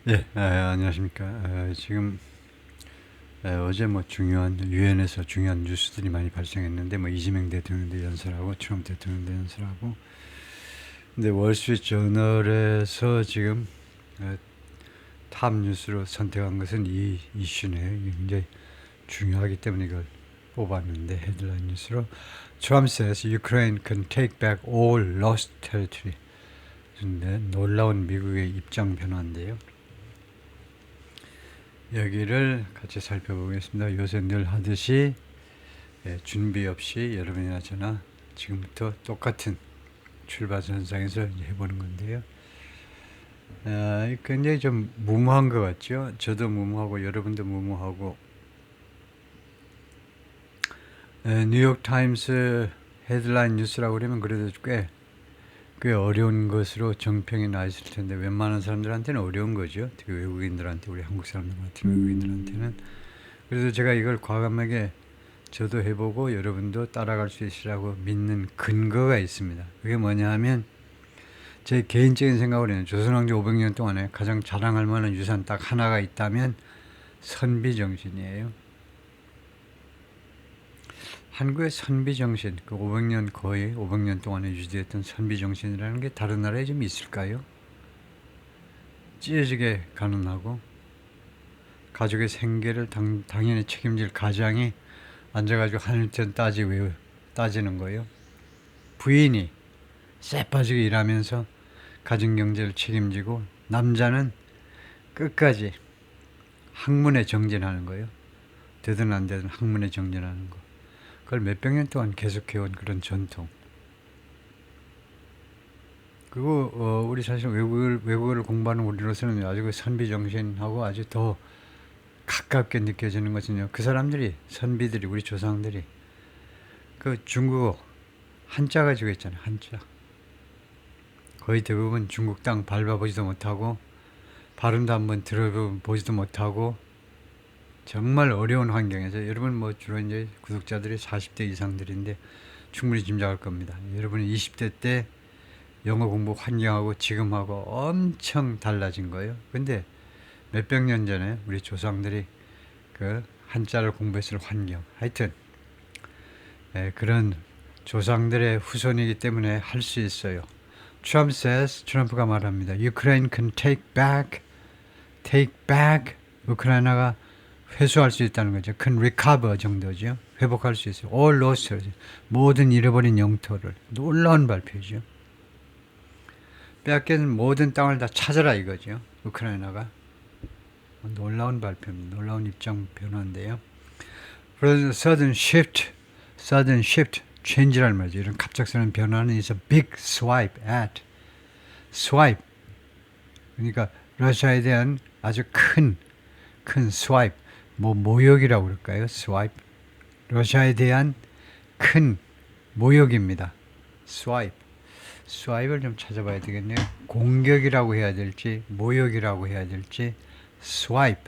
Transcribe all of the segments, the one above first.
예, 안녕하십니까. 지금 어제 뭐 중요한 유엔에서 중요한 뉴스들이 많이 발생했는데 뭐 이재명 대통령도 연설하고 트럼프 대통령도 연설하고 근데 월스트리트 저널에서 지금 어, 탑 뉴스로 선택한 것은 이 이슈네요. 이게 굉장히 중요하기 때문에 이걸 뽑았는데 헤드라인 뉴스로 Trump says Ukraine can take back all lost territory. 근데 놀라운 미국의 입장 변화인데요. 여기를 같이 살펴보겠습니다. 요새 늘 하듯이 준비 없이 여러분이나 저나 지금부터 똑같은 출발 선상에서 해보는 건데요. 굉장히 좀 무모한 것 같죠? 저도 무모하고 여러분도 무모하고 뉴욕 타임스 헤드라인 뉴스라고 그러면 그래도 꽤 어려운 것으로 정평이 나 있을 텐데 웬만한 사람들한테는 어려운 거죠. 특히 외국인들한테 우리 한국 사람들 같은 외국인들한테는 그래서 제가 이걸 과감하게 저도 해보고 여러분도 따라갈 수 있으라고 믿는 근거가 있습니다. 그게 뭐냐 하면 제 개인적인 생각으로는 조선왕조 500년 동안에 가장 자랑할 만한 유산 딱 하나가 있다면 선비정신이에요. 한국의 선비정신, 그 500년 거의 500년 동안에 유지됐던 선비정신이라는 게 다른 나라에 좀 있을까요? 찢어지게 가늠하고 가족의 생계를 당연히 책임질 가장이 앉아가지고 하늘천 따지는 거예요. 부인이 쎄 빠지게 일하면서 가정경제를 책임지고 남자는 끝까지 학문에 정진하는 거예요. 되든 안 되든 학문에 정진하는 거. 그걸 몇백 년 동안 계속해온 그런 전통. 그리고 우리 사실 외국어를 공부하는 우리로서는 아주 그 선비 정신하고 아주 더 가깝게 느껴지는 것은요. 그 사람들이 선비들이 우리 조상들이 그 중국어 한자 가지고 있잖아요. 한자. 거의 대부분 중국 땅 밟아보지도 못하고 발음도 한번 들어보지도 못하고 정말 어려운 환경에서 여러분 뭐 주로 이제 구독자들이 40대 이상들인데 충분히 짐작할 겁니다. 여러분이 20대 때 영어 공부 환경하고 지금하고 엄청 달라진 거예요. 근데 몇백 년 전에 우리 조상들이 그 한자를 공부했을 환경 하여튼 그런 조상들의 후손이기 때문에 할 수 있어요. 트럼프가 말합니다. Ukraine can take back. 우크라이나가 회수할 수 있다는 거죠. can recover 정도죠. 회복할 수 있어요. all lost, 모든 잃어버린 영토를. 놀라운 발표죠. 빼앗긴 모든 땅을 다 찾아라 이거죠. 우크라이나가. 놀라운 발표입니다. 놀라운 입장 변화인데요. sudden shift, change란 말이죠. 이런 갑작스러운 변화는 is a big swipe at. swipe. 그러니까 러시아에 대한 아주 큰 swipe. 뭐 모욕이라고 그럴까요? swipe. 러시아에 대한 큰 모욕입니다. swipe. swipe을 좀 찾아봐야 되겠네요. 공격이라고 해야 될지 모욕이라고 해야 될지 swipe.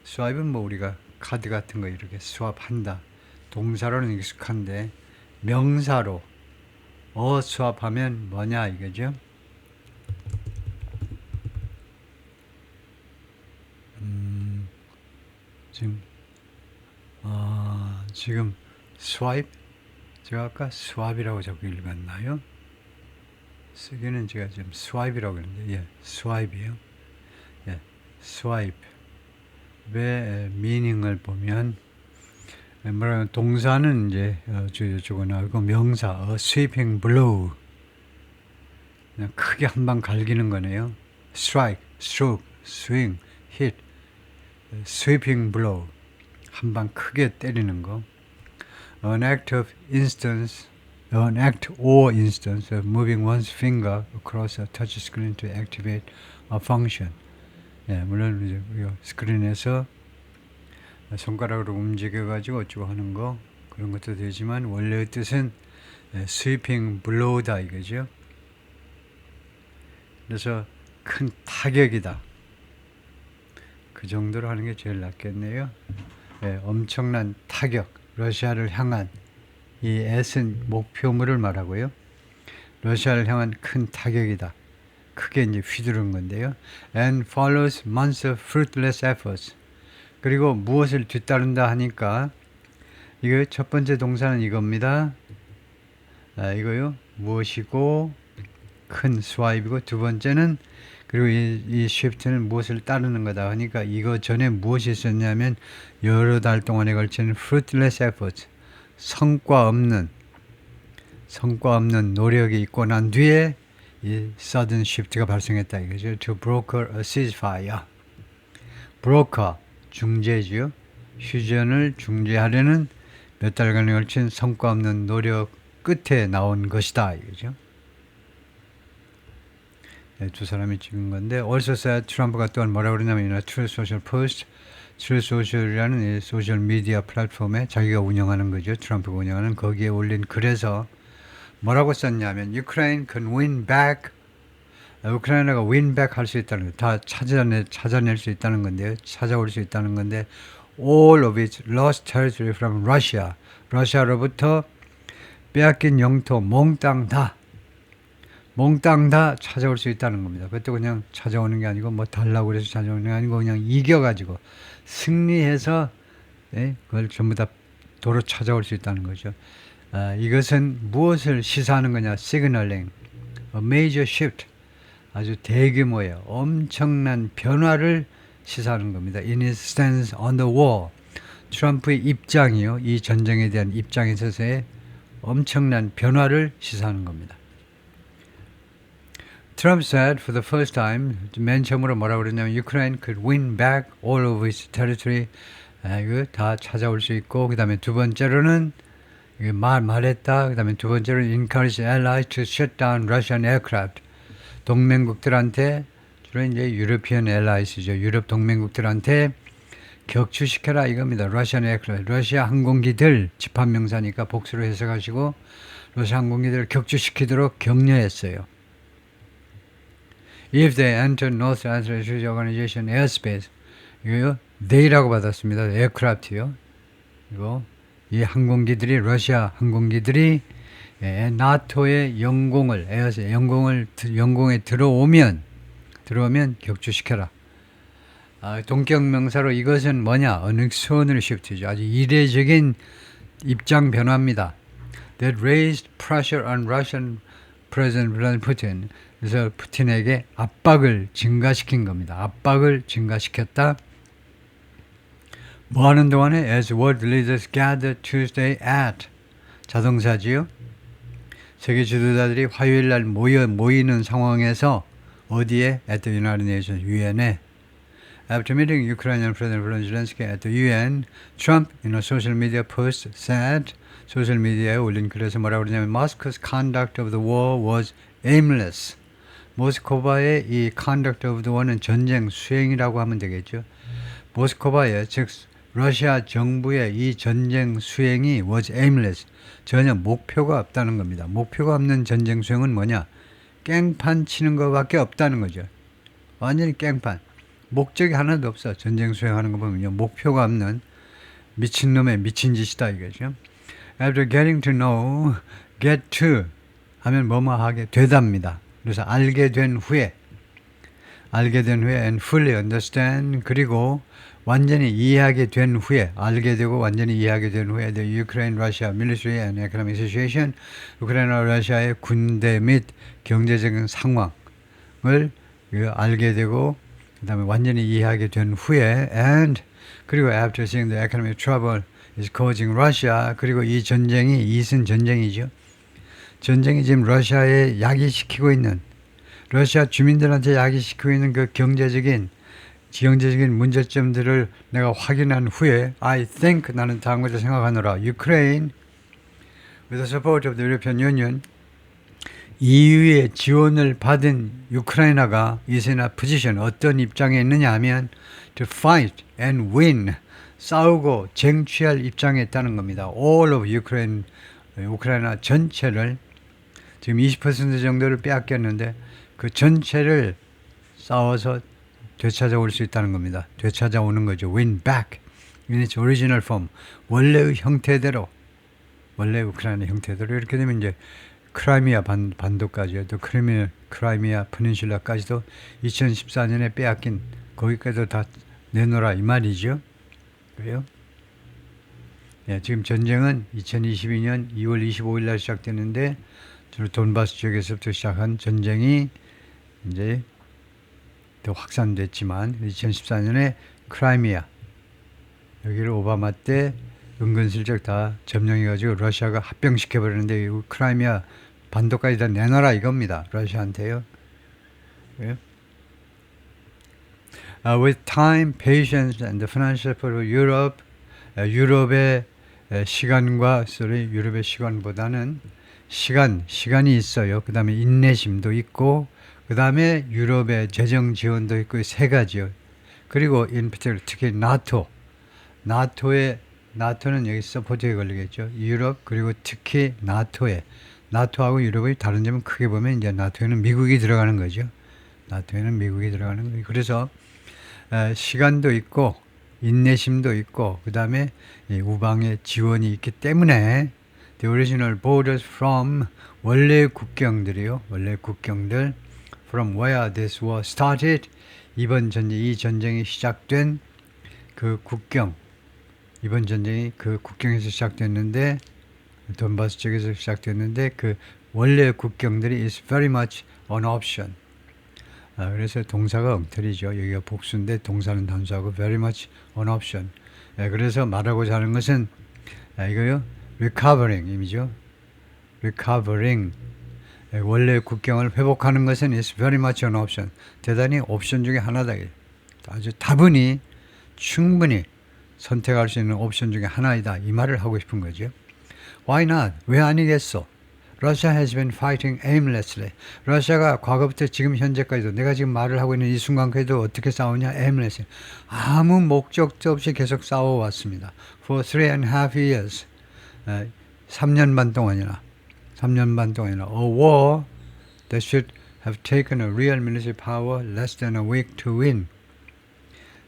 swipe은 뭐 우리가 카드 같은 거 이렇게 스왑한다. 동사로는 익숙한데 명사로 스왑하면 뭐냐 이거죠. 지금 지금 swipe 제가 아까 swap이라고 자꾸 읽었나요? 쓰기는 제가 지금 swipe이라고 그랬는데 swipe이요. swipe의 미닝을 보면 뭐라고 동사는 이제 저거 나오고 명사 sweeping blow 그냥 크게 한 방 갈기는 거네요. strike, stroke, swing, hit, sweeping blow 한 방 크게 때리는 거. An act or instance of moving one's finger across a touch screen to activate a function. 물론 이제 스크린에서 손가락으로 움직여가지고 어쩌고 하는 거 그런 것도 되지만 원래의 뜻은 스위핑 블로우다 이거죠. 그래서 큰 타격이다. 그 정도로 하는 게 제일 낫겠네요. 엄청난 타격, 러시아를 향한 이 S는 목표물을 말하고요. 러시아를 향한 큰 타격이다. 크게 이제 휘두른 건데요. And follows months of fruitless efforts. 그리고 무엇을 뒤따른다 하니까 이거 첫 번째 동사는 이겁니다. 이거요. 무엇이고 큰 스와입이고 두 번째는 그리고 이 shift는 무엇을 따르는 거다 하니까 이거 전에 무엇이 있었냐면 여러 달 동안에 걸친 fruitless efforts. 성과 없는 노력이 있고 난 뒤에 이 sudden shift가 발생했다 이거죠. To broker a ceasefire. broker 중재지요. 휴전을 중재하려는 몇 달간에 걸친 성과 없는 노력 끝에 나온 것이다 이거죠. 네, 두 사람이 찍은 건데 also said 트럼프가 또한 뭐라고 그러냐면 Truth Social Post Truth Social이라는 소셜 미디어 플랫폼에 자기가 운영하는 거죠. 트럼프가 운영하는 거기에 올린 글에서 뭐라고 썼냐면 Ukraine can win back 우크라이나가 win back 할 수 있다는 거 다 찾아낼 수 있다는 건데요. 찾아올 수 있다는 건데 all of its lost territory from Russia 러시아로부터 빼앗긴 영토 몽땅 다 찾아올 수 있다는 겁니다. 그것도 그냥 찾아오는 게 아니고 뭐 달라고 그래서 찾아오는 게 아니고 그냥 이겨가지고 승리해서 그걸 전부 다 도로 찾아올 수 있다는 거죠. 이것은 무엇을 시사하는 거냐? signaling, a major shift, 아주 대규모의 엄청난 변화를 시사하는 겁니다. In his stance on the war, 트럼프의 입장이요. 이 전쟁에 대한 입장에 있어서의 엄청난 변화를 시사하는 겁니다. Trump said for the first time, 맨 처음으로 뭐라고 그랬냐면 Ukraine could win back all of its territory. 이거 다 찾아올 수 있고 그 다음에 두 번째로는 말했다. 그 다음에 두 번째로는 encourage allies to shut down Russian aircraft. 동맹국들한테 주로 이제 유로피언 allies죠. 유럽 동맹국들한테 격추시켜라 이겁니다. Russian aircraft. 러시아 항공기들 집합명사니까 복수로 해석하시고 러시아 항공기들을 격추시키도록 격려했어요. If they enter North Atlantic Treaty Organization airspace, 이거요, they라고 받았습니다. aircraft요. 그리고 이 항공기들이 러시아 항공기들이 나토의 영공에 들어오면 격추시켜라. 동격명사로 이것은 뭐냐? unexceptional shift죠. 아주 이례적인 입장 변화입니다. That raised pressure on Russian President Vladimir Putin. 그래서 푸틴에게 압박을 증가시킨 겁니다. 압박을 증가시켰다. 뭐 하는 동안에 as world leaders gathered Tuesday at 자동사지요. 세계 지도자들이 화요일 날 모이는 상황에서 어디에? at the United Nations UN에 After meeting Ukrainian President Volodymyr Zelensky at the UN, Trump in a social media post said 소셜 미디어에 올린 글에서 뭐라고 그러냐면 Moscow's conduct of the war was aimless. 모스크바의 이 conduct of the war는 전쟁 수행이라고 하면 되겠죠. 모스크바의 즉 러시아 정부의 이 전쟁 수행이 was aimless. 전혀 목표가 없다는 겁니다. 목표가 없는 전쟁 수행은 뭐냐? 깽판 치는 것밖에 없다는 거죠. 완전히 깽판. 목적이 하나도 없어. 전쟁 수행하는 거 보면요. 목표가 없는 미친놈의 미친 짓이다 이거죠. After getting to know, get to 하면 뭐뭐 하게 되답니다. 그래서 알게 된 후에 and fully understand 그리고 완전히 이해하게 된 후에 알게 되고 완전히 이해하게 된 후에 the Ukraine-Russia military and economic situation 우크라이나 러시아의 군대 및 경제적인 상황을 알게 되고 그 다음에 완전히 이해하게 된 후에 and 그리고 after seeing the economic trouble is causing Russia 그리고 이 전쟁이 이슨 전쟁이죠. 전쟁이 지금 러시아에 야기시키고 있는 러시아 주민들한테 야기시키고 있는 그 경제적인 문제점들을 내가 확인한 후에 I think 나는 다음 것을 생각하노라. Ukraine with the support of the European Union EU의 지원을 받은 우크라이나가 is in a position 어떤 입장에 있느냐 하면 to fight and win 싸우고 쟁취할 입장에 있다는 겁니다. All of Ukraine 우크라이나 전체를 지금 20% 정도를 빼앗겼는데 그 전체를 싸워서 되찾아올 수 있다는 겁니다. 되찾아오는 거죠. Win back in its original form. 원래의 형태대로 원래 우크라이나 형태대로 이렇게 되면 이제 크라이미아 반도까지요. 또 크라이미아 페닌슐라까지도 2014년에 빼앗긴 거기까지도 다 내놓으라 이 말이죠. 그래요? 예, 지금 전쟁은 2022년 2월 25일 날 시작됐는데 주로 돈바스 지역에서부터 시작한 전쟁이 이제 더 확산됐지만 2014년에 크라이미아 여기를 오바마 때 은근슬쩍 다 점령해가지고 러시아가 합병시켜버리는데 크라이미아 반도까지 다 내놔라 이겁니다. 러시아한테요. 예? With time, patience and the financial support of Europe, 유럽의 유럽의 시간보다는 시간이 있어요. 그 다음에 인내심도 있고, 그 다음에 유럽의 재정 지원도 있고, 세 가지요. 그리고 특히 나토는 여기 서포트에 걸리겠죠. 유럽, 그리고 특히 나토하고 유럽의 다른 점은 크게 보면 이제 나토에는 미국이 들어가는 거죠. 나토에는 미국이 들어가는 거예요. 그래서 시간도 있고 인내심도 있고 그 다음에 우방의 지원이 있기 때문에 the original borders from 원래 국경들이요. 원래 국경들 from where this war started 이 전쟁이 시작된 그 국경 이번 전쟁이 그 국경에서 시작됐는데 돈바스 쪽에서 시작됐는데 그 원래 국경들이 is very much an option. 그래서 동사가 엉터리죠. 여기가 복수인데 동사는 단수하고 very much an option. 그래서 말하고자 하는 것은 이거요. recovering 이미죠. recovering 원래 국경을 회복하는 것은 is very much an option. 대단히 옵션 중에 하나다. 아주 다분히 충분히 선택할 수 있는 옵션 중에 하나이다. 이 말을 하고 싶은 거죠. Why not? 왜 아니겠어? Russia has been fighting aimlessly. 러시아가 과거부터 지금 현재까지도 내가 지금 말을 하고 있는 이 순간까지도 어떻게 싸우냐? aimlessly. 아무 목적도 없이 계속 싸워왔습니다. For 3.5 years. 3년 반 동안이나. A war that should have taken a real military power less than a week to win.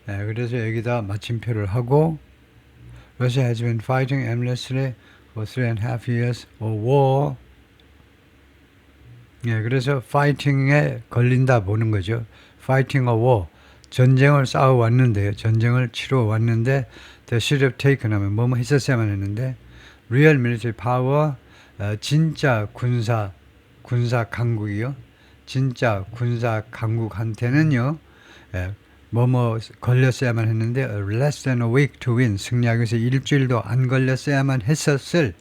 그래서 여기다 마침표를 하고 Russia has been fighting aimlessly for 3.5 years. A war 그래서 fighting에 걸린다 보는 거죠. fighting a war. 전쟁을 싸워왔는데요. 전쟁을 치러왔는데 the should have taken 하면 뭐뭐 했었어야만 했는데 real military power 진짜 군사 강국이요. 진짜 군사 강국한테는요. 뭐뭐 걸렸어야만 했는데 less than a week to win. 승리하기 위해서 일주일도 안 걸렸어야만 했었을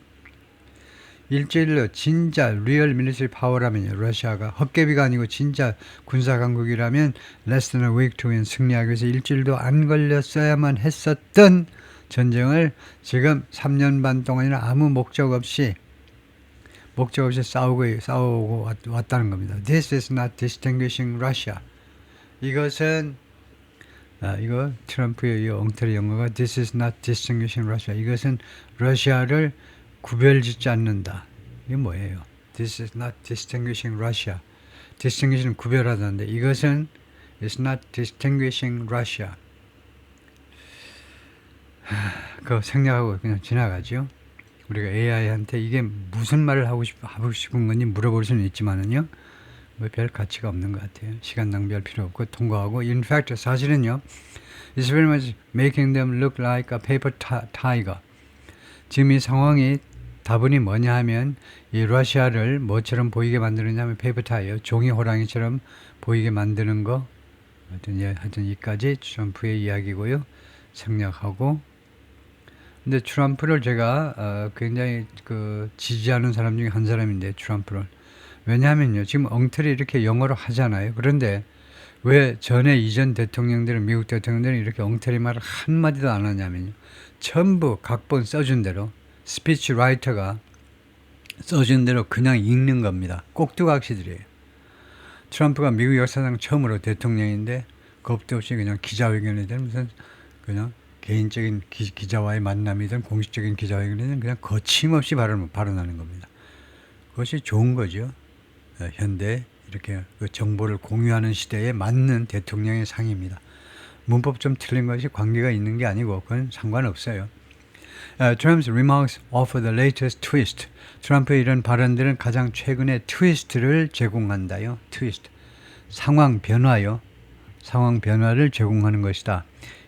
일주일로 진짜 리얼 밀리터리 파워라면요. 러시아가 헛개비가 아니고 진짜 군사 강국이라면 less than a week to win 승리하기 위해서 일주일도 안 걸렸어야만 했었던 전쟁을 지금 3년 반 동안이나 아무 목적 없이 싸우고 왔다는 겁니다. This is not distinguishing Russia. 이것은 이거 트럼프의 이 엉터리 영어가 This is not distinguishing Russia. 이것은 러시아를 구별짓지 않는다. 이게 뭐예요? This is not distinguishing Russia. distinguish는 구별하다는데 이것은 is not distinguishing Russia. 그거 생략하고 그냥 지나가죠. 우리가 AI한테 이게 무슨 말을 하고 싶은 건지 물어볼 수는 있지만은요. 뭐 별 가치가 없는 것 같아요. 시간 낭비할 필요 없고 통과하고 in fact 사실은요. It's very much making them look like a paper tiger. 지금 이 상황이 다분히 뭐냐 하면 이 러시아를 뭐처럼 보이게 만드느냐 하면 페이퍼 타이어 종이 호랑이처럼 보이게 만드는 거 하여튼 이까지 트럼프의 이야기고요. 생략하고 근데 트럼프를 제가 굉장히 지지하는 사람 중에 한 사람인데 트럼프를 왜냐하면요. 지금 엉터리 이렇게 영어로 하잖아요. 그런데 왜 이전 대통령들은 미국 대통령들은 이렇게 엉터리 말을 한마디도 안 하냐면요. 전부 각본 써준 대로 스피치 라이터가 써준 대로 그냥 읽는 겁니다. 꼭두각시들이에요. 트럼프가 미국 역사상 처음으로 대통령인데 겁도 없이 그냥 기자회견이든 무슨 그냥 개인적인 기자와의 만남이든 공식적인 기자회견이든 그냥 거침없이 발언하는 겁니다. 그것이 좋은 거죠. 현대 이렇게 정보를 공유하는 시대에 맞는 대통령의 상입니다. 문법 좀 틀린 것이 관계가 있는 게 아니고 그건 상관없어요. Trump's remarks offer the latest twist. 트럼프의 이런 발언들은 가장 최근의 트위스트를 제공한다요. 트위스트. 상황 변화요. 상황 변화를 제공하는 것이다.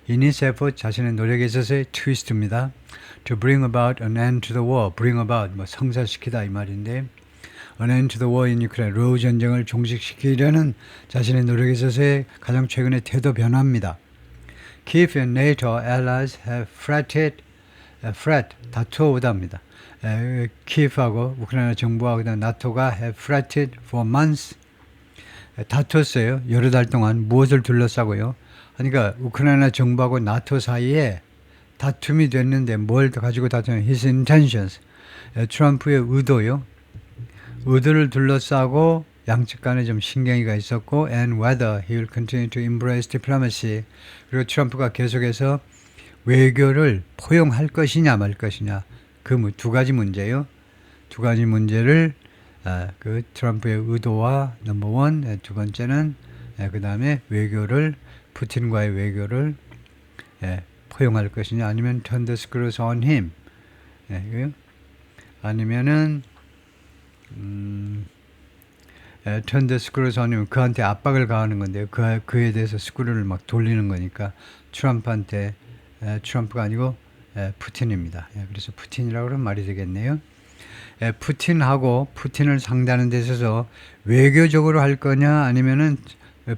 In his effort, 자신의 노력에 있어서의 트위스트입니다. To bring about an end to the war. bring about, 성사시키다 이 말인데 an end to the war in Ukraine. 러우 전쟁을 종식시키려는 자신의 노력에 있어서의 가장 최근의 태도 변화입니다. Kiev and NATO allies have 다투어오답니다. 키예프하고 우크라이나 정부와 그다음 나토가 have fretted for months. 다투었어요. 여러 달 동안 무엇을 둘러싸고요. 그러니까 우크라이나 정부하고 나토 사이에 다툼이 됐는데 뭘 가지고 다투냐. His intentions. 트럼프의 의도요. 의도를 둘러싸고 양측 간에 좀 신경이가 있었고 and whether he will continue to embrace diplomacy. 그리고 트럼프가 계속해서 외교를 포용할 것이냐 말 것이냐. 그 두 가지 문제요. 두 가지 문제를 그 트럼프의 의도와 넘버 원, 두 번째는 그 다음에 외교를 푸틴과의 외교를 포용할 것이냐 아니면 turn the screws on him. 아니면은 turn the screws on him. 그한테 압박을 가하는 건데요. 그에 대해서 스크류를 막 돌리는 거니까 트럼프한테 트럼프가 아니고 푸틴입니다. 그래서 푸틴이라고 그러면 말이 되겠네요. 푸틴을 상대하는 데 있어서 외교적으로 할 거냐 아니면은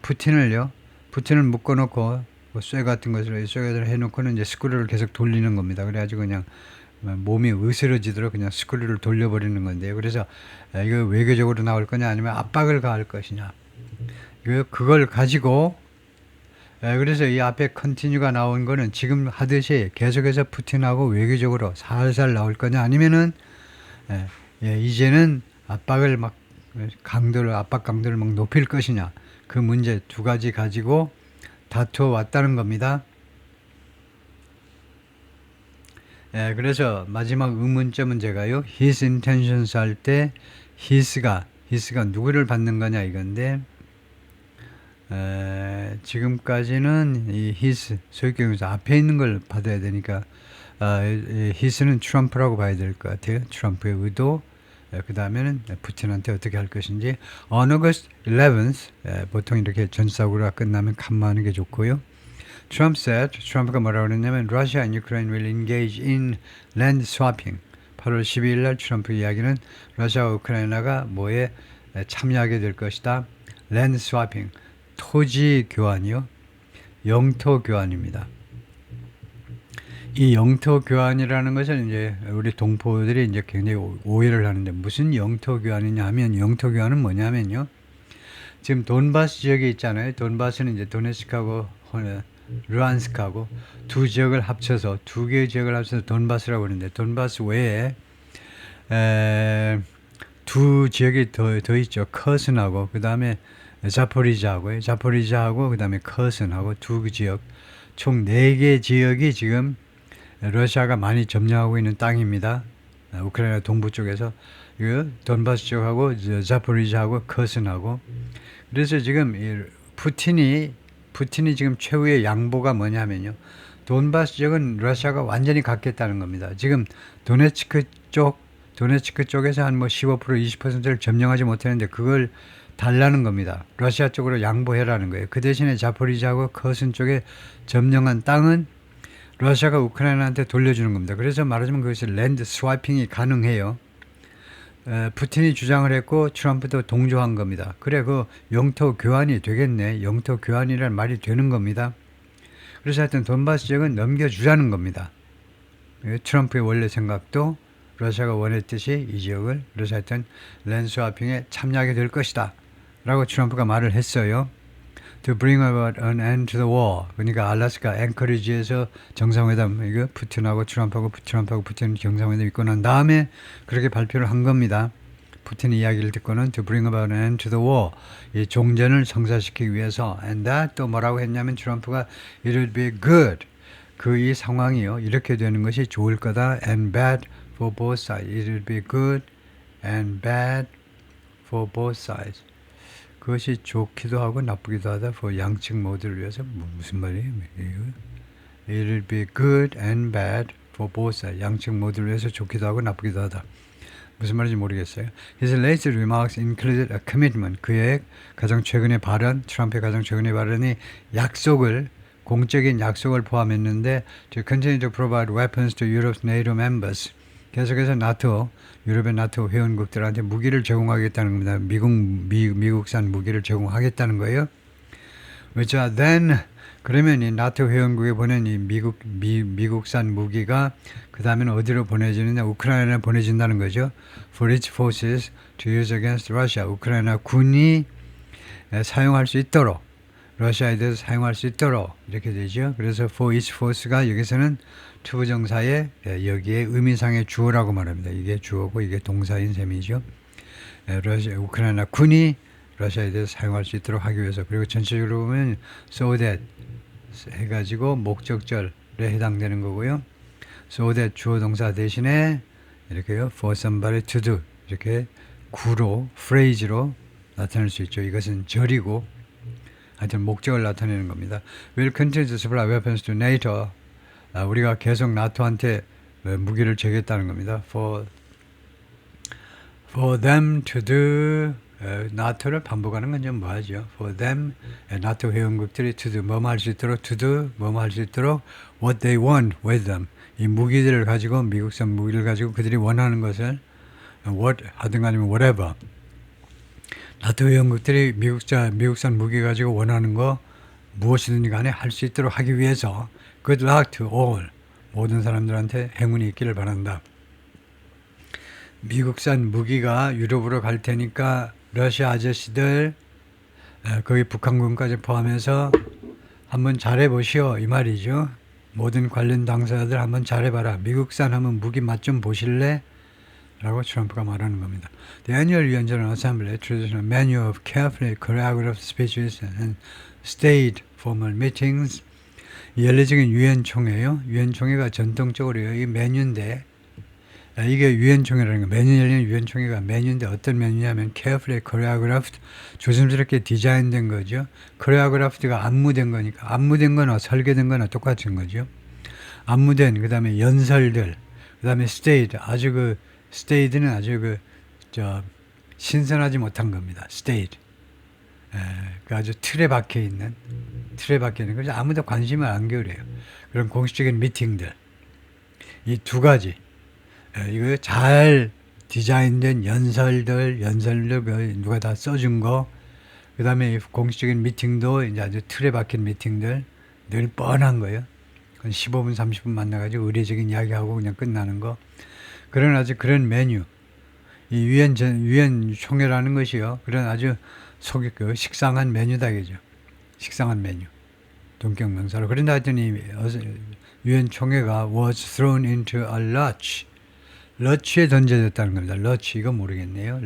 푸틴을 묶어놓고 쇠 같은 것을 해놓고는 이제 스크류를 계속 돌리는 겁니다. 그래가지고 그냥 몸이 으스러지도록 그냥 스크류를 돌려버리는 건데요. 그래서 이거 외교적으로 나올 거냐 아니면 압박을 가할 것이냐. 그걸 가지고 그래서 이 앞에 컨티뉴가 나온 거는 지금 하듯이 계속해서 푸틴하고 외교적으로 살살 나올 거냐 아니면은 이제는 압박 강도를 막 높일 것이냐. 그 문제 두 가지 가지고 다투어 왔다는 겁니다. 그래서 마지막 의문점은 제가요. his intentions 할 때 his가 누구를 받는 거냐 이건데 지금까지는 이 his 소유격에서 앞에 있는 걸 받아야 되니까 his는 트럼프라고 봐야 될 것 같아요. 트럼프의 의도. 그 다음에는 푸틴한테 어떻게 할 것인지. On August 11th 보통 이렇게 전사구가 끝나면 칸마하는 게 좋고요. 트럼프가 뭐라고 그랬냐면 Russia and Ukraine will engage in land swapping. 8월 12일 날 트럼프 이야기는 러시아와 우크라이나가 뭐에 참여하게 될 것이다. land swapping. 토지 교환이요. 영토 교환입니다. 이 영토 교환이라는 것은 이제 우리 동포들이 이제 굉장히 오해를 하는데 무슨 영토 교환이냐 하면 영토 교환은 뭐냐면요. 지금 돈바스 지역에 있잖아요. 돈바스는 이제 도네츠크하고 루안스크하고 두 개의 지역을 합쳐서 돈바스라고 그러는데 돈바스 외에 두 지역이 더 있죠. 커슨하고 그 다음에 자포리자하고 그 다음에 커슨하고 두 지역 총 4개 지역이 지금 러시아가 많이 점령하고 있는 땅입니다. 우크라이나 동부 쪽에서 돈바스 쪽하고 자포리자하고 커슨하고 그래서 지금 푸틴이 지금 최후의 양보가 뭐냐면요. 돈바스 지역은 러시아가 완전히 갖겠다는 겁니다. 지금 도네츠크 쪽에서 한 15% 20%를 점령하지 못했는데 그걸 달라는 겁니다. 러시아 쪽으로 양보해라는 거예요. 그 대신에 자포리자하고 커슨 쪽에 점령한 땅은 러시아가 우크라이나한테 돌려주는 겁니다. 그래서 말하자면 그것이 랜드 스와핑이 가능해요. 푸틴이 주장을 했고 트럼프도 동조한 겁니다. 그래 그 영토 교환이 되겠네. 영토 교환이라는 말이 되는 겁니다. 그래서 하여튼 돈바스 지역은 넘겨주자는 겁니다. 트럼프의 원래 생각도 러시아가 원했듯이 이 지역을 그래서 하여튼 랜드 스와핑에 참여하게 될 것이다. 라고 트럼프가 말을 했어요. To bring about an end to the war. 그러니까 알래스카 앵커리지에서 정상회담, 이거 푸틴하고 트럼프하고 푸틴 정상회담 있고 난 다음에 그렇게 발표를 한 겁니다. 푸틴 이야기를 듣고는 to bring about an end to the war. 이 종전을 성사시키기 위해서. And that 또 뭐라고 했냐면 트럼프가 it would be good. 이 상황이요. 이렇게 되는 것이 좋을 거다. And bad for both sides. It would be good and bad for both sides. 그것이 좋기도 하고 나쁘기도 하다. for 양측 모두를 위해서 무슨 말이에요? It will be good and bad for both sides. 양측 모두를 위해서 좋기도 하고 나쁘기도 하다. 무슨 말인지 모르겠어요. His latest remarks included a commitment. 그의 가장 최근의 발언, 트럼프의 가장 최근의 발언이 약속을, 공적인 약속을 포함했는데 to continue to provide weapons to Europe's NATO members. 계속해서 나토, 유럽의 나토 회원국들한테 무기를 제공하겠다는 겁니다. 미국산 무기를 제공하겠다는 거예요. Which are then 그러면 이 나토 회원국에 보낸 이 미국산 무기가 그 다음에는 어디로 보내지느냐? 우크라이나에 보내진다는 거죠. For its forces to use against Russia. 우크라이나 군이 사용할 수 있도록, 러시아에 대해서 사용할 수 있도록 이렇게 되죠. 그래서 for its force가 여기서는 투부정사에 여기에 의미상의 주어라고 말합니다. 이게 주어고 이게 동사인 셈이죠. 우크라이나 군이 러시아에 대해서 사용할 수 있도록 하기 위해서. 그리고 전체적으로 보면 so that 해가지고 목적절에 해당되는 거고요. so that 주어 동사 대신에 이렇게요. for somebody to do 이렇게 구로 phrase로 나타낼 수 있죠. 이것은 절이고 하여튼 목적을 나타내는 겁니다. Will continue to supply weapons to NATO. 우리가 계속 나토한테 무기를 주겠다는 겁니다. For them to do 나토를 반복하는 건 좀 뭐하죠? For them 나토 회원국들이 to do 뭐뭐 할 수 있도록 to do 뭐뭐 할 수 있도록 what they want with them 이 무기들을 가지고 미국산 무기를 가지고 그들이 원하는 것을 what 하든 아니면 whatever 나토 회원국들이 미국산 무기 가지고 원하는 거 무엇이든지 간에 할 수 있도록 하기 위해서 good luck to all 모든 사람들한테 행운이 있기를 바란다. 미국산 무기가 유럽으로 갈 테니까 러시아 아저씨들 거기 북한군까지 포함해서 한번 잘해보시오 이 말이죠. 모든 관련 당사자들 한번 잘해봐라. 미국산 하면 무기 맛 좀 보실래? 라고 트럼프가 말하는 겁니다. The annual UN General Assembly traditional menu of carefully choreographed speeches and staged formal meetings 이 연례적인 유엔 총회요. 유엔 총회가 전통적으로 이 메뉴인데 이게 유엔 총회라는 거. 매년 열리는 유엔 총회가 메뉴인데 어떤 메뉴냐면 carefully choreographed 조심스럽게 디자인된 거죠. choreographed가 안무된 거니까 안무된 거나 설계된 거나 똑같은 거죠. 안무된 그다음에 연설들 그다음에 staged 아주 staged는 아주 신선하지 못한 겁니다. staged 그 아주 틀에 박혀 있는 거죠. 아무도 관심을 안 기울여요. 그런 공식적인 미팅들 이 두 가지 이거 잘 디자인된 연설들 누가 다 써준 거 그 다음에 공식적인 미팅도 이제 아주 틀에 박힌 미팅들 늘 뻔한 거예요. 15분 30분 만나가지고 의례적인 이야기하고 그냥 끝나는 거 그런 아주 그런 메뉴 이 유엔 총회라는 것이요. 그런 아주 식상한 메뉴다 이죠. 식상한 메뉴. 동격명사로. 그런데 하여튼 이 유엔 총회가 was thrown into a lurch. 러치에 던져졌다는 겁니다. 러치 이거 모르겠네요.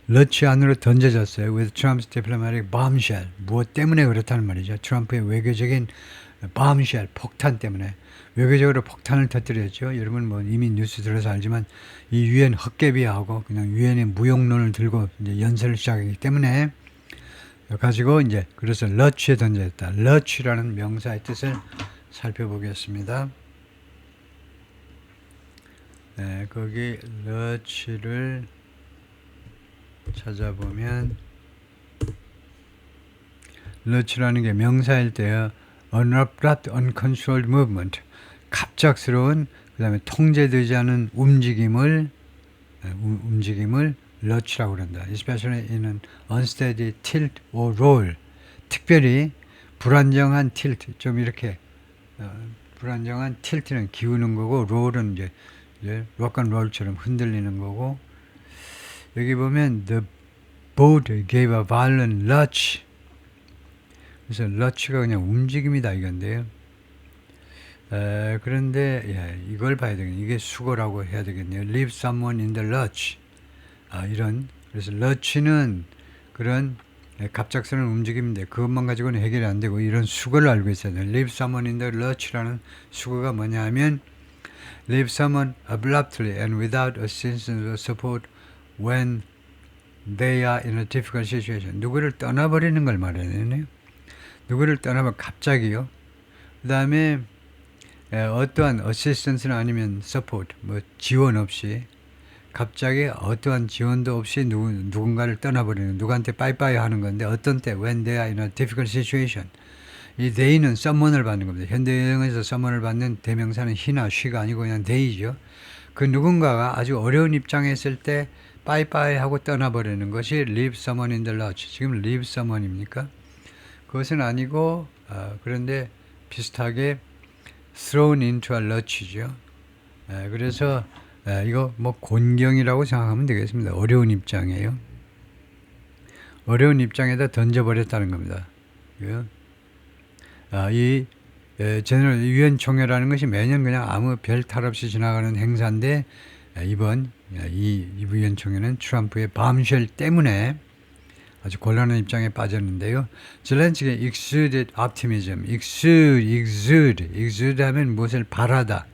러치 안으로 던져졌어요. With Trump's diplomatic bombshell. 무엇 때문에 그렇다는 말이죠. 트럼프의 외교적인 bombshell 폭탄 때문에 외교적으로 폭탄을 터뜨렸죠. 여러분 뭐 이미 뉴스 들어서 알지만 이 유엔 헛개비하고 그냥 유엔의 무용론을 들고 이제 연설을 시작하기 때문에 가지고 이제 그래서 러치에 던졌다. 러치라는 명사의 뜻을 살펴보겠습니다. 네, 거기 러치를 찾아보면 러치라는 게 명사일 때요. unabrupt, uncontrolled movement 갑작스러운 그 다음에 통제되지 않은 움직임을 러치라고 그런다. Especially in an unsteady tilt or roll 특별히 불안정한 tilt 좀 이렇게 불안정한 tilt는 기우는 거고 roll은 이제 록앤롤처럼 흔들리는 거고 여기 보면 the boat gave a violent lurch 그래서 lurch가 그냥 움직임이다 이건데요. 그런데 이걸 봐야 되겠네요. 이게 수거라고 해야 되겠네요. leave someone in the lurch 이런 그래서 lurch는 그런 갑작스러운 움직임인데 그것만 가지고는 해결이 안 되고 이런 수거를 알고 있어야 돼요. leave someone in the lurch라는 수거가 뭐냐 하면 leave someone abruptly and without assistance or support when they are in a difficult situation. 누구를 떠나버리는 걸 말해야 되네요. 누구를 떠나면 갑자기요. 그 다음에 어떠한 어시스턴스나 아니면 서포트, 뭐 지원 없이 갑자기 어떠한 지원도 없이 누군가를 떠나버리는, 누구한테 빠이빠이 하는 건데, 어떤 때 when they are in a difficult situation, 이 they는 someone을 받는 겁니다. 현대형에서 someone을 받는 대명사는 he나 she가 아니고 그냥 they죠. 그 누군가가 아주 어려운 입장에 있을 때 빠이빠이 하고 떠나버리는 것이 leave someone in the lurch. 지금 leave someone입니까? 그것은 아니고 그런데 비슷하게 thrown into a lurch죠. 그래서 이거 뭐 곤경이라고 생각하면 되겠습니다. 어려운 입장이에요. 어려운 입장에다 던져버렸다는 겁니다. 이 제너럴 유엔 총회라는 것이 매년 그냥 아무 별 탈 없이 지나가는 행사인데 이번 이 유엔 총회는 트럼프의 밤쉘 때문에 아주 곤란한 입장에 빠졌는데요. 젤렌스키가 exuded optimism, exude 하면 무엇을 바라다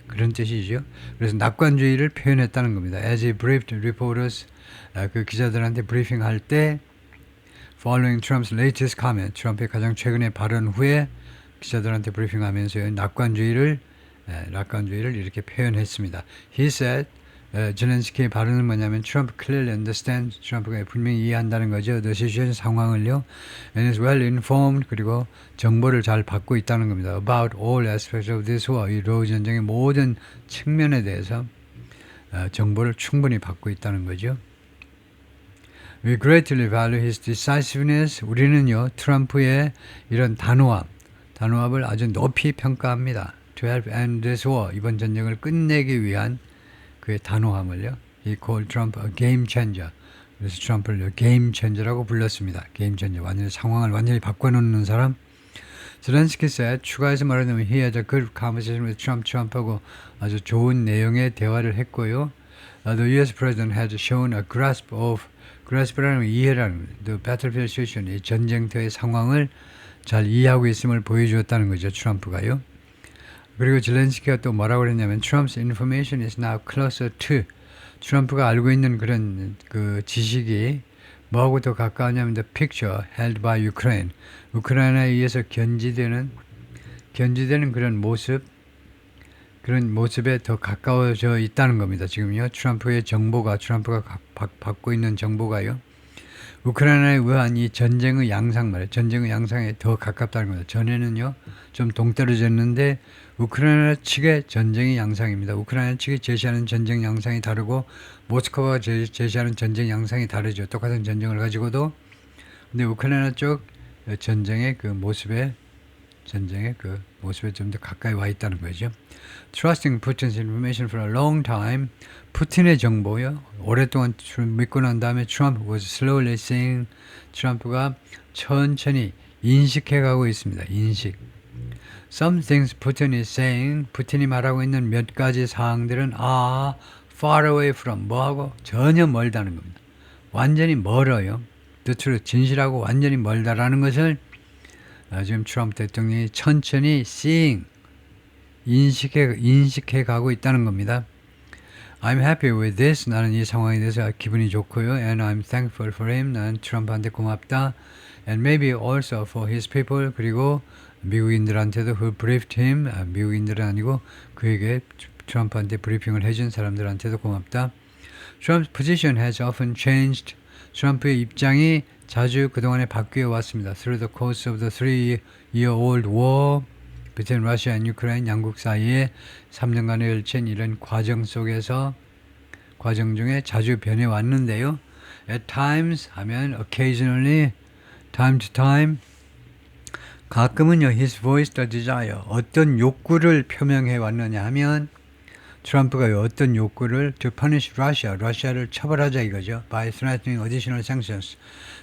그런 뜻이죠. 그래서 낙관주의를 표현했다는 겁니다. As he briefed reporters, 그 기자들한테 브리핑할 때 following Trump's latest comment, 트럼프의 가장 최근의 발언 후에 기자들한테 브리핑하면서 낙관주의를 이렇게 표현했습니다. He said, 젤렌스키의 발언은 뭐냐면 Trump clearly understands, 트럼프가 분명히 이해한다는 거죠. The situation 상황을요. And is well informed, 그리고 정보를 잘 받고 있다는 겁니다. About all aspects of this war, 이 로우 전쟁의 모든 측면에 대해서 정보를 충분히 받고 있다는 거죠. We greatly value his decisiveness. 우리는요, 트럼프의 이런 단호함을 아주 높이 평가합니다. To help end this war, 이번 전쟁을 끝내기 위한 그의 단호함을요. He called Trump a game changer. 그래서 트럼프를 game changer라고 불렀습니다. game changer, 상황을 완전히 바꿔놓는 사람. 젤렌스키 said, 추가해서 말하자면 he had a good conversation with Trump. 트럼프하고 아주 좋은 내용의 대화를 했고요. The U.S. president had shown a grasp라는 이해라는 the battlefield situation, 이 전쟁터의 상황을 잘 이해하고 있음을 보여주었다는 거죠. 트럼프가요. 그리고 젤렌스키가 또 뭐라고 그랬냐면 Trump's information is now closer to, 트럼프가 알고 있는 그런 그 지식이 뭐하고 더 가까우냐면 the picture held by Ukraine, 우크라이나에 의해서 견지되는 그런 모습에 더 가까워져 있다는 겁니다. 지금요. 트럼프가 받고 있는 정보가요. 우크라이나에 의한 이 전쟁의 양상에 더 가깝다는 겁니다. 전에는요, 좀 동떨어졌는데 우크라이나 측의 전쟁의 양상입니다. 우크라이나 측이 제시하는 전쟁 양상이 다르고 모스크바가 제시하는 전쟁 양상이 다르죠. 똑같은 전쟁을 가지고도. 근데 우크라이나 쪽 전쟁의 그 모습에 좀 더 가까이 와 있다는 거죠. Trusting Putin's information for a long time, 푸틴의 정보요. 오랫동안 믿고 난 다음에 Trump was slowly seeing, 트럼프가 천천히 인식해가고 있습니다. Some things Putin is saying, 푸틴이 말하고 있는 몇 가지 사항들은 are far away from, 뭐하고 전혀 멀다는 겁니다. 완전히 멀어요. The truth, 진실하고 완전히 멀다라는 것을 지금 트럼프 대통령이 천천히 seeing, 인식해 가고 있다는 겁니다. I'm happy with this. 나는 이 상황에 대해서 기분이 좋고요. And I'm thankful for him. 나는 트럼프한테 고맙다. And maybe also for his people. 그리고 미국인들한테도 who briefed him. 미국인들은 아니고 그에게 트럼프한테 브리핑을 해준 사람들한테도 고맙다. Trump's position has often changed. 트럼프의 입장이 자주 그동안에 바뀌어 왔습니다. Through the course of the 3-year-old war between Russia and Ukraine, 양국 사이에 3년간에 걸친 이런 과정 중에 자주 변해 왔는데요. At times 하면 occasionally, time to time, 가끔은요, his voiced a desire, 어떤 욕구를 표명해 왔느냐 하면 트럼프가 어떤 욕구를 to punish Russia, 러시아를 처벌하자 이거죠. By threatening additional sanctions,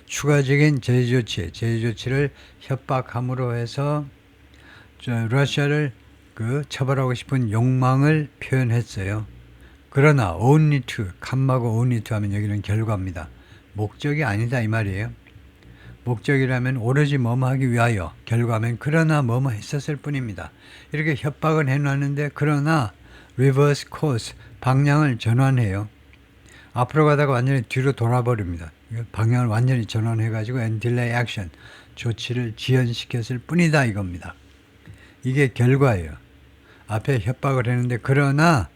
추가적인 제재 조치를 협박함으로 해서 러시아를 처벌하고 싶은 욕망을 표현했어요. 그러나 only to, 칸마고 only to 하면 여기는 결과입니다. 목적이 아니다 이 말이에요. 목적이라면 오로지 뭐뭐 하기 위하여, 결과면 그러나 뭐뭐 했었을 뿐입니다. 이렇게 협박은 해놨는데 그러나 reverse course, 방향을 전환해요. 앞으로 가다가 완전히 뒤로 돌아버립니다. 방향을 완전히 전환해가지고 and delay action, 조치를 지연시켰을 뿐이다 이겁니다. 이게 결과예요. 앞에 협박을 했는데 그러나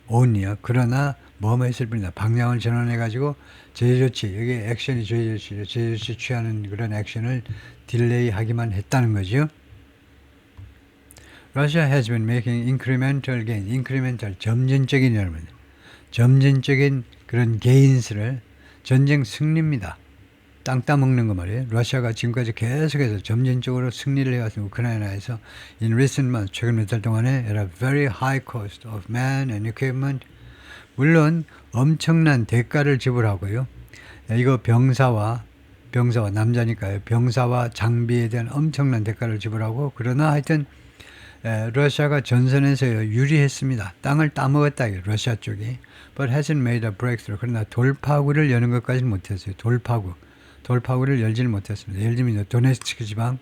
only요. 그러나 뭐뭐 했을 뿐이다. 방향을 전환해가지고 제조치 여기 액션이 제조치죠. 제조치 취하는 그런 액션을 딜레이하기만 했다는 거죠. Russia has been making incremental gain, incremental 점진적인 여러분, 점진적인 그런 gains를 전쟁 승리입니다. 땅 따먹는 거 말이에요. 러시아가 지금까지 계속해서 점진적으로 승리를 해왔습니다. 우크라이나에서 in recent months 최근 몇 달 동안에 at a very high cost of man and equipment 물론 엄청난 대가를 지불하고요. 이거 병사와 남자니까요. 병사와 장비에 대한 엄청난 대가를 지불하고 그러나 하여튼 러시아가 전선에서 유리했습니다. 땅을 따먹었다. 러시아 쪽이. But hasn't made a breakthrough. 그러나 돌파구를 여는 것까지는 못했어요. 돌파구를 열지는 못했습니다. 예를 들면 도네츠크 지방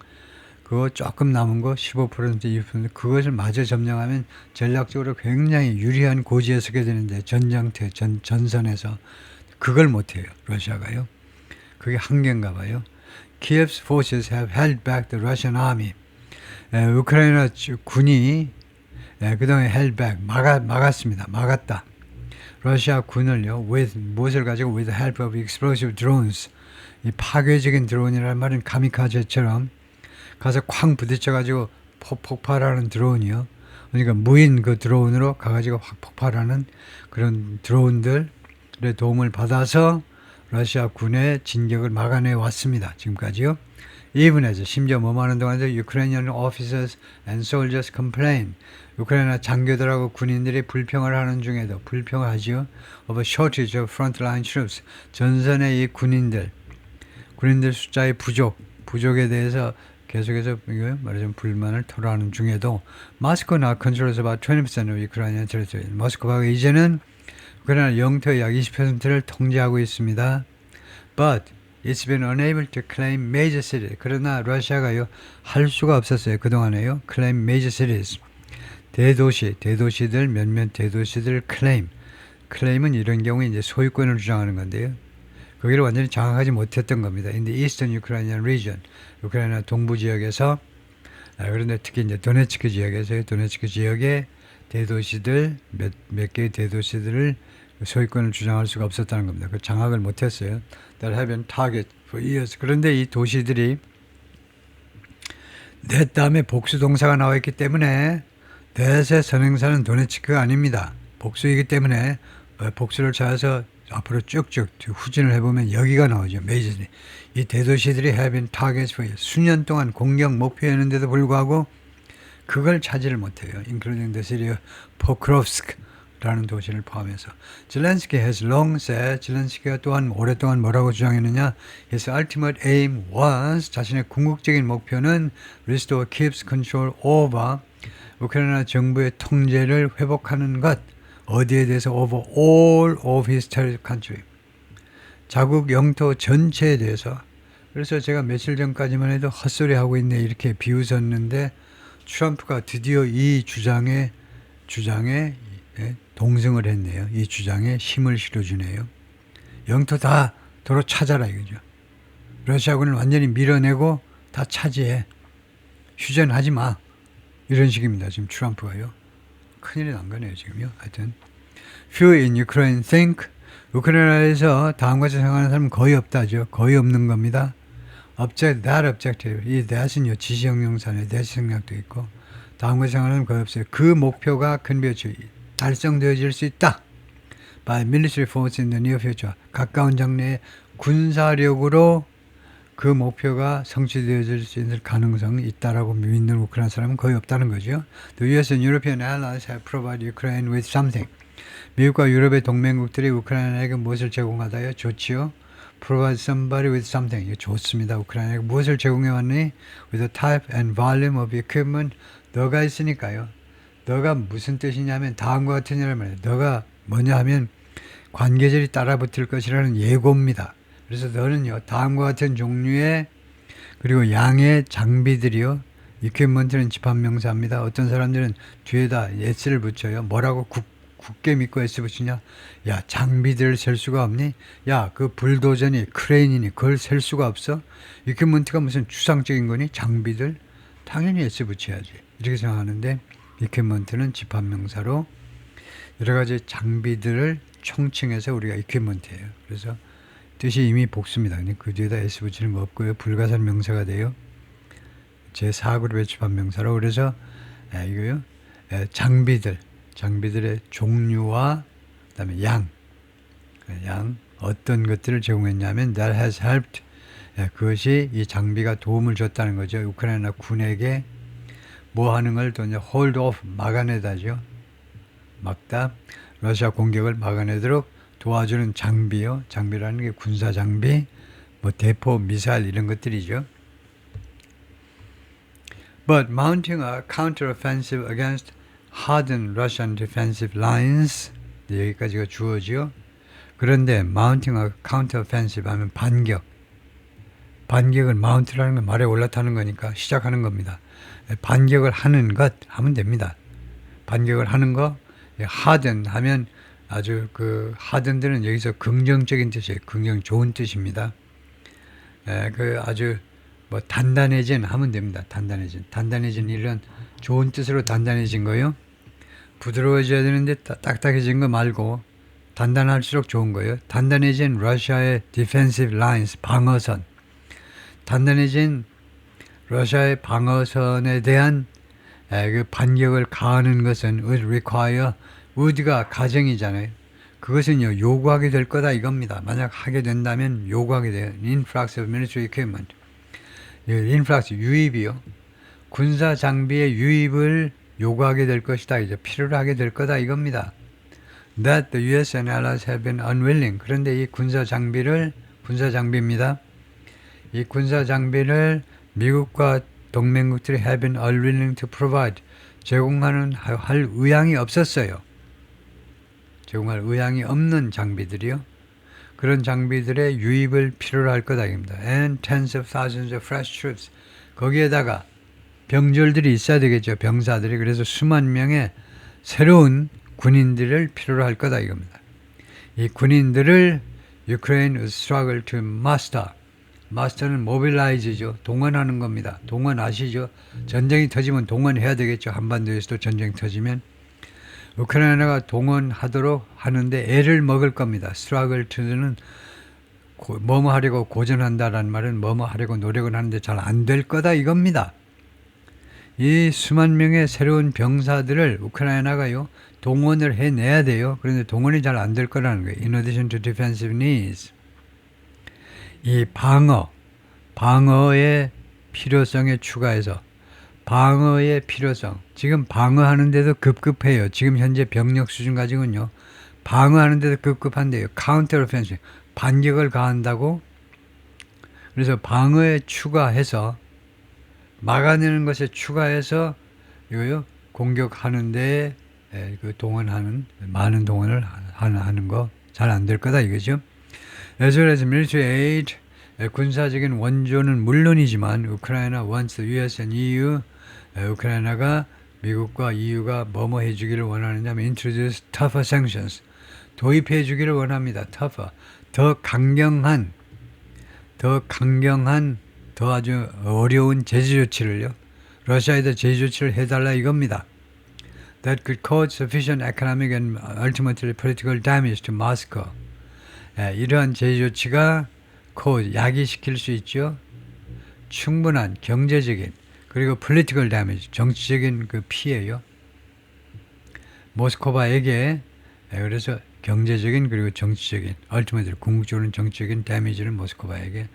그거 조금 남은 거 15% 20% 그것을 마저 점령하면 전략적으로 굉장히 유리한 고지에 서게 되는데 전선에서 그걸 못해요. 러시아가요. 그게 한계인가 봐요. Kiev's forces have held back the Russian army. 우크라이나 군이 그동안 held back 막았습니다. 막았다. 러시아 군을요. 무엇을 가지고 with the help of explosive drones 이 파괴적인 드론이라는 말은 카미카제처럼 가서 쾅 부딪혀가지고 폭발하는 드론이요. 그러니까 무인 그 드론으로 가가지고 확 폭발하는 그런 드론들의 도움을 받아서 러시아 군의 진격을 막아내 왔습니다. 지금까지요. Even as 심지어 뭐하는 동안에도 Ukrainian officers and soldiers complain. 우크라이나 장교들하고 군인들이 불평을 하는 중에도 불평하지요. of a shortage of frontline troops. 전선의 이 군인들 숫자의 부족에 대해서 계속해서 말하자면 불만을 토로하는 중에도 모스크바 now controls about 20% of Ukrainian territory. 모스크바가 이제는 우크라이나 영토의 약 20%를 통제하고 있습니다. But it's been unable to claim major cities. 그러나 러시아가요 할 수가 없었어요. 그동안에요. claim major cities. 대도시들 몇몇 대도시들 claim은 이런 경우에 이제 소유권을 주장하는 건데요. 거기를 완전히 장악하지 못했던 겁니다. In the eastern Ukrainian region, 우크라이나 동부 지역에서 그런데 특히 이제 도네츠크 지역의 대도시들 몇 개의 대도시들을 소유권을 주장할 수가 없었다는 겁니다. 그 장악을 못했어요. That have been target for years. 그런데 이 도시들이 내 다음에 복수 동사가 나와 있기 때문에 대세 선행사는 도네츠크가 아닙니다. 복수이기 때문에 복수를 찾아서 앞으로 쭉쭉 후진을 해보면 여기가 나오죠. 메이저들이. 이 대도시들이 have been targets for 수년 동안 공격 목표였는데도 불구하고 그걸 차지를 못해요. including the city of Pokrovsk라는 도시를 포함해서. 젤렌스키 has long said, 젤렌스키가 또한 오랫동안 뭐라고 주장했느냐. His ultimate aim was, 자신의 궁극적인 목표는 restore Kiev's control over, 우크라이나 정부의 통제를 회복하는 것. 어디에 대해서 over all of his country. 자국 영토 전체에 대해서. 그래서 제가 며칠 전까지만 해도 헛소리하고 있네 이렇게 비웃었는데 트럼프가 드디어 이 주장에 동승을 했네요. 이 주장에 힘을 실어주네요. 영토 다 도로 찾아라 이거죠. 러시아군을 완전히 밀어내고 다 차지해. 휴전하지 마. 이런 식입니다. 지금 트럼프가요. 큰일이 난 거네요, 지금요. 하여튼. Few in Ukraine think. 우크라이나에서 다음과 같이 생각하는 사람은 거의 없다죠. 거의 없는 겁니다. that objective. 이 that은요, 지시형용사네. that 생략도 있고. 다음과 같이 생각하는 사람은 거의 없어요. 그 목표가 달성되어질 수 있다. By military force in the near future. 가까운 장래에 군사력으로 그 목표가 성취되어질 수 있는 가능성이 있다라고 믿는 우크라이나 사람은 거의 없다는 거죠. The US and European allies have provided Ukraine with something. 미국과 유럽의 동맹국들이 우크라이나에게 무엇을 제공하다요? 좋지요. Provide somebody with something. 이거 좋습니다. 우크라이나에게 무엇을 제공해 왔니? With a type and volume of equipment. 너가 있으니까요. 너가 무슨 뜻이냐면 다음과 같은 이란 말이에요. 너가 뭐냐 하면 관계절이 따라붙을 것이라는 예고입니다. 그래서 너는요 다음과 같은 종류의 그리고 양의 장비들이요 이퀴먼트는 집합명사입니다. 어떤 사람들은 뒤에다 s를 붙여요. 뭐라고 굳게 믿고 s 붙이냐? 야 장비들을 셀 수가 없니? 야 그 불도저니 크레인이니 그걸 셀 수가 없어? 이퀴먼트가 무슨 추상적인 거니? 장비들 당연히 s 붙여야지 이렇게 생각하는데 equipment는 집합명사로 여러 가지 장비들을 총칭해서 우리가 equipment예요. 그래서 뜻이 이미 복수입니다. 그 뒤에다 s 붙이는 거 없고요. 불가산 명사가 돼요. 제4그룹의 집합명사로. 그래서 이거요. 장비들의 종류와 그다음에 양 어떤 것들을 제공했냐면 that has helped. 그것이 이 장비가 도움을 줬다는 거죠. 우크라이나 군에게 뭐 하는 걸 또 이제 hold off 막아내다죠. 막다. 러시아 공격을 막아내도록 도와주는 장비요. 장비라는 게 군사 장비, 뭐 대포, 미사일 이런 것들이죠. But mounting a counteroffensive against hardened Russian defensive lines. 여기까지가 주어지요. 그런데 mounting a counteroffensive 하면 반격을 mount라는 건 말에 올라타는 거니까 시작하는 겁니다. 반격을 하는 것 하면 됩니다. 반격을 하는 거, harden 하면 아주 그 harden들은 여기서 긍정적인 뜻이에요. 좋은 뜻입니다. 그 아주 뭐 단단해진 하면 됩니다. 단단해진 일은 좋은 뜻으로 단단해진 거요. 부드러워져야 되는데 딱딱해진 거 말고 단단할수록 좋은 거예요. 단단해진 러시아의 defensive lines 방어선. 단단해진 러시아의 방어선에 대한 그 반격을 가하는 것은 would require, would가 가정이잖아요. 그것은요 요구하게 될 거다 이겁니다. 만약 하게 된다면 요구하게 돼요. influx of military equipment. influx 유입이요. 군사 장비의 유입을 요구하게 될 것이다. 이제 필요로 하게 될 거다 이겁니다. That the U.S. and allies have been unwilling. 그런데 이 군사 장비입니다. 이 군사 장비를 미국과 동맹국들이 have been unwilling to provide. 할 의향이 없었어요. 제공할 의향이 없는 장비들이요. 그런 장비들의 유입을 필요로 할 거다 입니다. And tens of thousands of fresh troops. 거기에다가 병졸들이 있어야 되겠죠. 병사들이. 그래서 수만 명의 새로운 군인들을 필요로 할 거다 이겁니다. 이 군인들을 Ukraine struggle to master. 마스터는 mobilize죠. 동원하는 겁니다. 동원 아시죠? 전쟁이 터지면 동원해야 되겠죠. 한반도에서도 전쟁이 터지면. 우크라이나가 동원하도록 하는데 애를 먹을 겁니다. struggle to는 뭐뭐 하려고 고전한다라는 말은 뭐뭐 하려고 노력을 하는데 잘 안 될 거다 이겁니다. 이 수만 명의 새로운 병사들을 우크라이나가요 동원을 해내야 돼요. 그런데 동원이 잘 안 될 거라는 거예요. In addition to defensive needs. 이 방어의 필요성에 추가해서 방어의 필요성. 지금 방어하는데도 급급해요. 지금 현재 병력 수준 가지고는요. 방어하는데도 급급한데요. counter offensive. 반격을 가한다고. 그래서 방어에 추가해서 막아내는 것에 추가해서 이거요. 공격하는데 그 동원하는 많은 동원을 하는 거 잘 안 될 거다 이거죠. As well as military aid, 군사적인 원조는 물론이지만 우크라이나 wants the U.S. and EU, 우크라이나가 미국과 EU가 뭐뭐 해주기를 원하느냐면 introduce tougher sanctions, 도입해 주기를 원합니다. tougher, 더 강경한, 더 아주 어려운 제재 조치를요. 러시아에다 제재 조치를 해달라 이겁니다. That could cause sufficient economic and ultimately political damage to Moscow. 이러한 제재 조치가 야기시킬 수 있죠. 충분한 경제적인 그리고 political damage, 정치적인 그 피해요. 모스크바에게 그래서 경제적인 그리고 정치적인 ultimately 궁극적으로는 정치적인 damage를 모스크바에게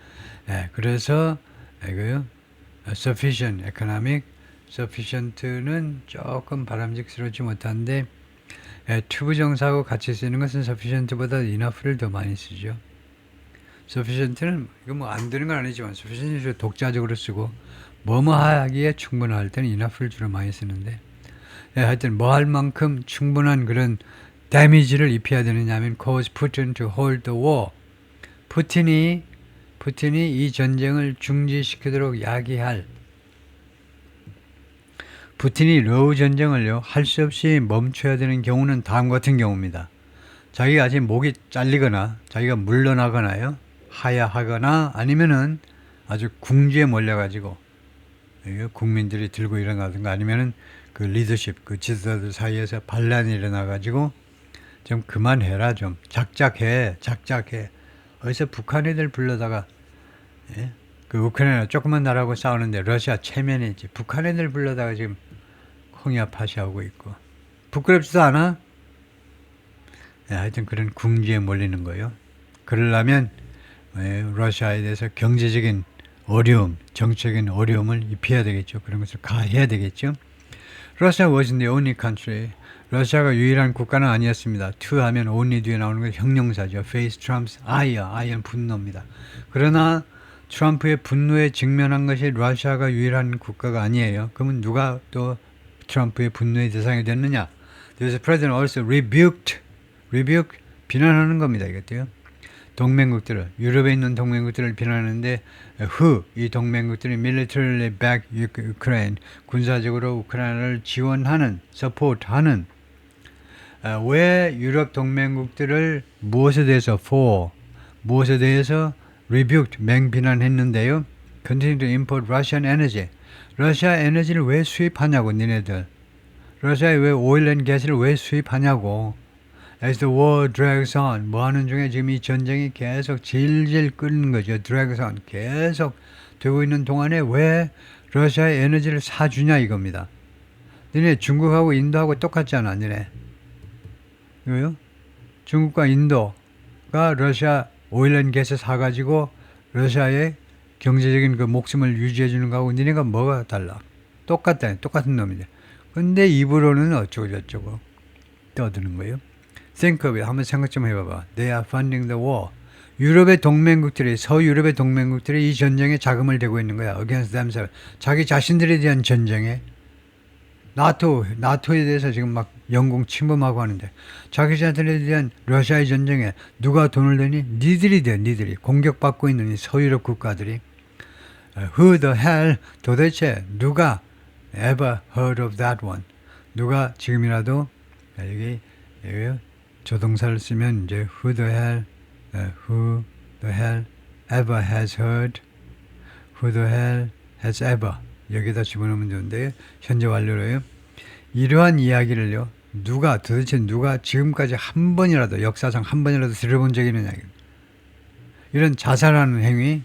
그래서 이거요. sufficient economic, sufficient는 조금 바람직스럽지 못한데 투부정사하고 같이 쓰는 것은 sufficient보다 enough를 더 많이 쓰죠. sufficient는 이거 뭐 안 되는 건 아니지만 sufficient은 독자적으로 쓰고 뭐뭐 하기에 충분할 때는 enough를 주로 많이 쓰는데 하여튼 뭐 할 만큼 충분한 그런 damage를 입혀야 되느냐 하면 cause Putin to hold the war. 푸틴이 이 전쟁을 중지시키도록 야기할 푸틴이 러우 전쟁을요 할 수 없이 멈춰야 되는 경우는 다음 같은 경우입니다. 자기가 아직 목이 잘리거나 자기가 물러나거나요 하야하거나 아니면은 아주 궁지에 몰려가지고 국민들이 들고 일어나든가 아니면은 그 리더십, 그 지도자들 사이에서 반란이 일어나가지고 좀 그만해라 좀 작작해. 어디서 북한 애들 불러다가 그 우크라이나 조그만 나라하고 싸우는데 러시아 체면이지 북한 애들 불러다가 지금 홍야 파시하고 있고 부끄럽지도 않아? 하여튼 그런 궁지에 몰리는 거예요. 그러려면 러시아에 대해서 경제적인 어려움, 정치적인 어려움을 입혀야 되겠죠. 그런 것을 가해야 되겠죠. Russia wasn't the only country. 러시아가 유일한 국가는 아니었습니다. to 하면 only 뒤에 나오는 건 형용사죠. face Trump's ire. ire는 분노입니다. 그러나 트럼프의 분노에 직면한 것이 러시아가 유일한 국가가 아니에요. 그러면 누가 또 트럼프의 분노의 대상이 됐느냐? The president also rebuked, 비난하는 겁니다. 이것도요. 동맹국들을, 유럽에 있는 동맹국들을 비난하는데 이 동맹국들이 militarily back Ukraine, 군사적으로 우크라이나를 지원하는, 서포트하는 왜 유럽 동맹국들을 무엇에 대해서 무엇에 대해서 rebuked, 맹비난했는데요. Continue to import Russian energy. 러시아 에너지를 왜 수입하냐고 니네들. 러시아에 왜 오일 앤 가스를 왜 수입하냐고. As the war drags on, 뭐 하는 중에 지금 이 전쟁이 계속 질질 끓는 거죠. drags on, 계속 되고 있는 동안에 왜 러시아의 에너지를 사주냐 이겁니다. 너네 중국하고 인도하고 똑같잖아, 너네. 이거요? 중국과 인도가 러시아 오일 앤 가스 사가지고 러시아의 경제적인 그 목숨을 유지해 주는 거하고 너네가 뭐가 달라? 똑같은 놈이죠. 근데 입으로는 어쩌고저쩌고 떠드는 거예요. Think of it. 한번 생각 좀 해봐봐. They are funding the war. 유럽의 동맹국들이, 서유럽의 동맹국들이 이 전쟁에 자금을 대고 있는 거야. Against themselves. 자기 자신들에 대한 전쟁에. 나토에 대해서 지금 막 영공 침범하고 하는데 자기 자신들에 대한 러시아의 전쟁에 누가 돈을 내니? 니들이 공격받고 있는 이 서유럽 국가들이. Who the hell? 도대체 누가 ever heard of that one? 누가 지금이라도 여기 조동사를 쓰면 이제 who the hell ever has heard, who the hell has ever 여기다 집어넣으면 되는데 현재 완료로요. 이러한 이야기를요. 도대체 누가 지금까지 한 번이라도 역사상 한 번이라도 들어본 적이 있느냐. 이런 자살하는 행위,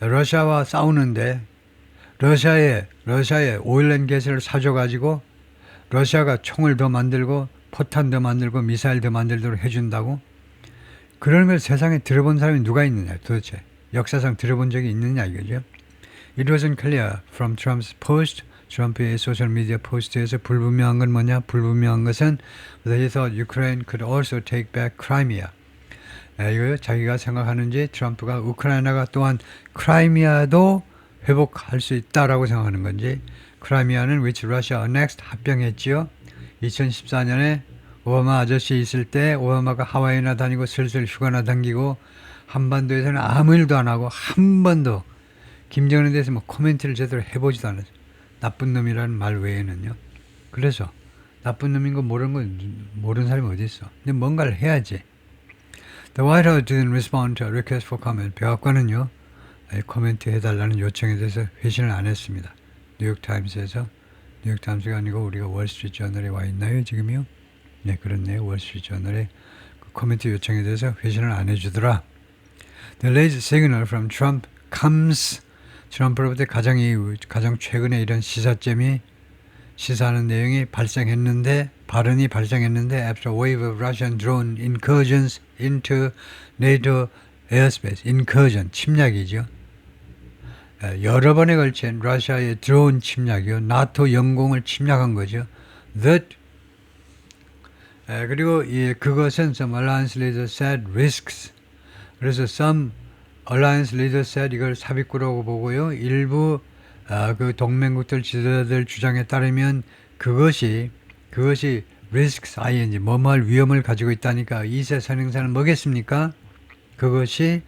러시아와 싸우는데 러시아에 오일 앤 가스를 사줘가지고 러시아가 총을 더 만들고 포탄 더 만들고 미사일 더 만들도록 해준다고? 그런 걸 세상에 들어본 사람이 누가 있느냐 도대체. 역사상 들어본 적이 있느냐 이거죠. It wasn't clear from Trump's post. 트럼프의 소셜미디어 포스트에서 불분명한 건 뭐냐? 불분명한 것은 that he thought Ukraine could also take back Crimea. 이거 자기가 생각하는지 트럼프가 우크라이나가 또한 크라이미아도 회복할 수 있다라고 생각하는 건지. 크라이미아는 which Russia annexed 합병했지요. 2014년에 오바마 아저씨 있을 때 오바마가 하와이나 다니고 슬슬 휴가나 당기고 한반도에서는 아무 일도 안 하고 한 번도 김정은에 대해서 뭐 코멘트를 제대로 해보지도 않았어요. 나쁜 놈이라는 말 외에는요. 그래서 나쁜 놈인 거 모르는 사람이 어디 있어. 근데 뭔가를 해야지. The White House didn't respond to a request for comment. 백악관은요. 코멘트 해달라는 요청에 대해서 회신을 안 했습니다. 뉴욕타임스가 아니고 우리가 월스트리트저널에 와 있나요 지금요? 네 그렇네요. 월스트리트저널에 그 코멘트 요청에 대해서 회신을 안 해주더라. The latest signal from Trump comes. 트럼프로부터 가장 최근에 이런 시사하는 내용이 발생했는데 after a wave of Russian drone incursions into NATO airspace. incursion, 침략이죠. 여러 번에 걸친 러시아의 드론 침략이요. 나토 영공을 침략한 거죠. 그리고 그것은 some alliance leaders said risks. 그래서 some alliance leaders said 이걸 삽입구라고 보고요. 일부 그 동맹국들 지도자들 주장에 따르면 그것이 risks ing 뭐뭐할 위험을 가지고 있다니까 이세 선행사는 뭐겠습니까? 그것이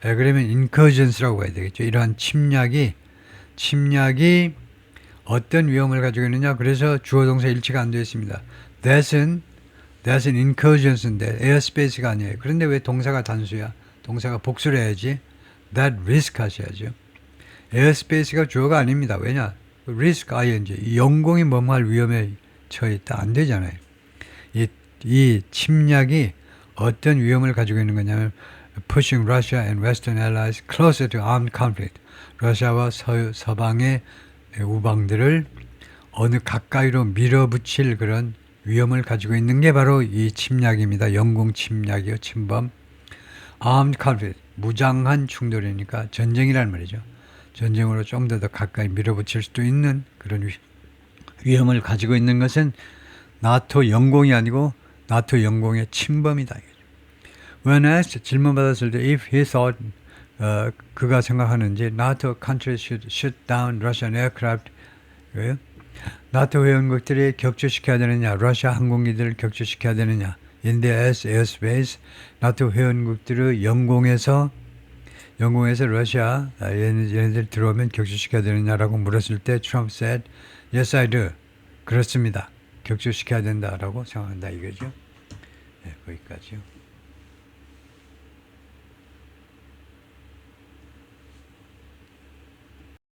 그러면 incursions라고 해야 되겠죠. 이러한 침략이 어떤 위험을 가지고 있느냐. 그래서 주어동사 일치가 안 되어 있습니다. That's incursions인데 airspace가 아니에요. 그런데 왜 동사가 단수야? 동사가 복수를 해야지. That risk 하셔야죠. 에어스페이스가 주어가 아닙니다. 왜냐? risk ing, 영공이 뭐뭐할 위험에 처해 있다. 안 되잖아요. 이 침략이 어떤 위험을 가지고 있는 거냐면 pushing Russia and Western allies closer to armed conflict. 러시아와 서방의 우방들을 어느 가까이로 밀어붙일 그런 위험을 가지고 있는 게 바로 이 침략입니다. 영공 침략이요, 침범. armed conflict, 무장한 충돌이니까 전쟁이란 말이죠. 전쟁으로 좀 더 가까이 밀어붙일 수도 있는 그런 위험을 가지고 있는 것은 나토 영공이 아니고 나토 영공의 침범이다. When asked, 질문받았을 때 if he thought, 그가 생각하는지 NATO countries should shoot down Russian aircraft, 나토 회원국들이 격추시켜야 되느냐, 러시아 항공기들을 격추시켜야 되느냐, in the airspace, 나토 회원국들의 영공에서 러시아 얘네들 들어오면 격추시켜야 되느냐라고 물었을 때 트럼프 said, yes I do. 그렇습니다. 격추시켜야 된다라고 생각한다 이거죠. 네, 거기까지요.